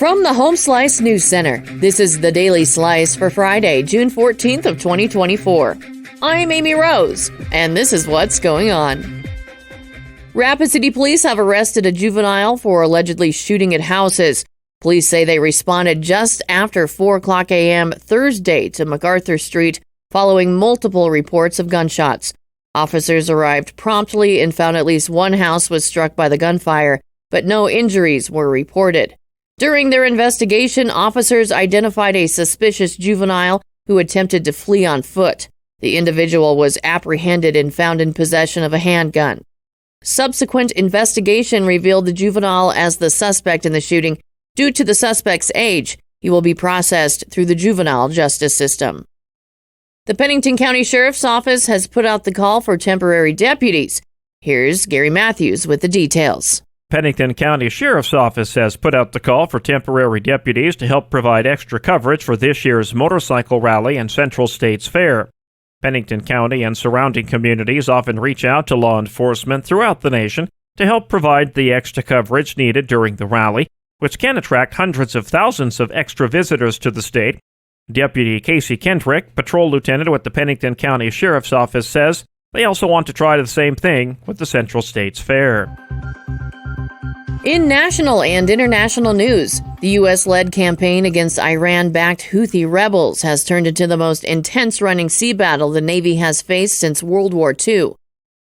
From the Home Slice News Center, this is the Daily Slice for Friday, June 14th of 2024. I'm Amy Rose, and this is what's going on. Rapid City Police have arrested a juvenile for allegedly shooting at houses. Police say they responded just after 4 o'clock a.m. Thursday to MacArthur Street following multiple reports of gunshots. Officers arrived promptly and found at least one house was struck by the gunfire, but no injuries were reported. During their investigation, officers identified a suspicious juvenile who attempted to flee on foot. The individual was apprehended and found in possession of a handgun. Subsequent investigation revealed the juvenile as the suspect in the shooting. Due to the suspect's age, he will be processed through the juvenile justice system. The Pennington County Sheriff's Office has put out the call for temporary deputies. Here's Gary Matthews with the details. Pennington County Sheriff's Office has put out the call for temporary deputies to help provide extra coverage for this year's motorcycle rally and Central States Fair. Pennington County and surrounding communities often reach out to law enforcement throughout the nation to help provide the extra coverage needed during the rally, which can attract hundreds of thousands of extra visitors to the state. Deputy Casey Kendrick, patrol lieutenant with the Pennington County Sheriff's Office, says they also want to try the same thing with the Central States Fair. In national and international news, the U.S.-led campaign against Iran-backed Houthi rebels has turned into the most intense-running sea battle the Navy has faced since World War II.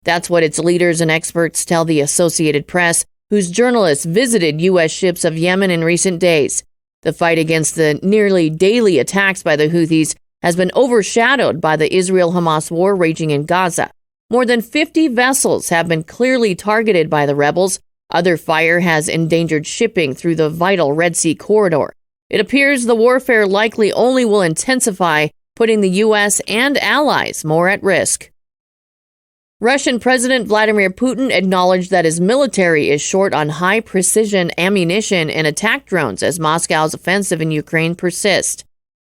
That's what its leaders and experts tell the Associated Press, whose journalists visited U.S. ships of Yemen in recent days. The fight against the nearly daily attacks by the Houthis has been overshadowed by the Israel-Hamas war raging in Gaza. More than 50 vessels have been clearly targeted by the rebels. Other fire has endangered shipping through the vital Red Sea corridor. It appears the warfare likely only will intensify, putting the U.S. and allies more at risk. Russian President Vladimir Putin acknowledged that his military is short on high-precision ammunition and attack drones as Moscow's offensive in Ukraine persists.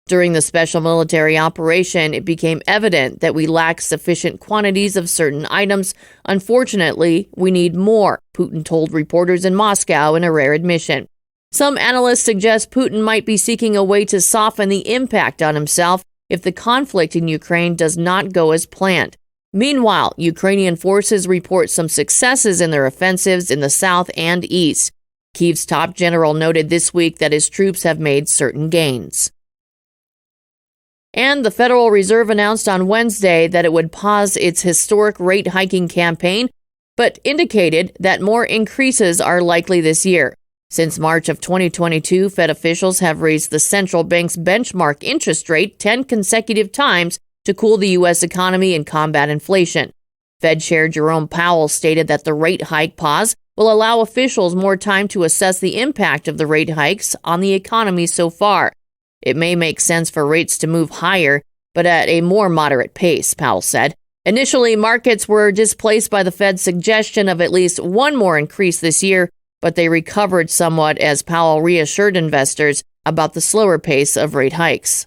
During the special military operation, it became evident that we lack sufficient quantities of certain items. Unfortunately, we need more, Putin told reporters in Moscow in a rare admission. Some analysts suggest Putin might be seeking a way to soften the impact on himself if the conflict in Ukraine does not go as planned. Meanwhile, Ukrainian forces report some successes in their offensives in the south and east. Kyiv's top general noted this week that his troops have made certain gains. And the Federal Reserve announced on Wednesday that it would pause its historic rate hiking campaign, but indicated that more increases are likely this year. Since March of 2022, Fed officials have raised the central bank's benchmark interest rate 10 consecutive times to cool the U.S. economy and combat inflation. Fed Chair Jerome Powell stated that the rate hike pause will allow officials more time to assess the impact of the rate hikes on the economy so far. It may make sense for rates to move higher, but at a more moderate pace, Powell said. Initially, markets were displaced by the Fed's suggestion of at least one more increase this year, but they recovered somewhat as Powell reassured investors about the slower pace of rate hikes.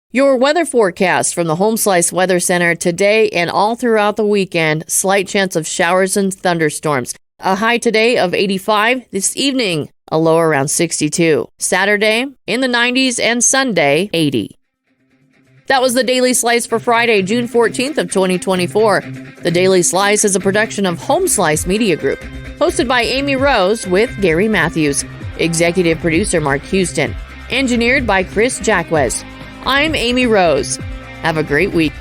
Your weather forecast from the Home Slice Weather Center today and all throughout the weekend. Slight chance of showers and thunderstorms. A high today of 85. This evening, a low around 62. Saturday, in the 90s, and Sunday, 80. That was the Daily Slice for Friday, June 14th of 2024. The Daily Slice is a production of Home Slice Media Group, hosted by Amy Rose with Gary Matthews, executive producer Mark Houston, engineered by Chris Jacquez. I'm Amy Rose. Have a great week.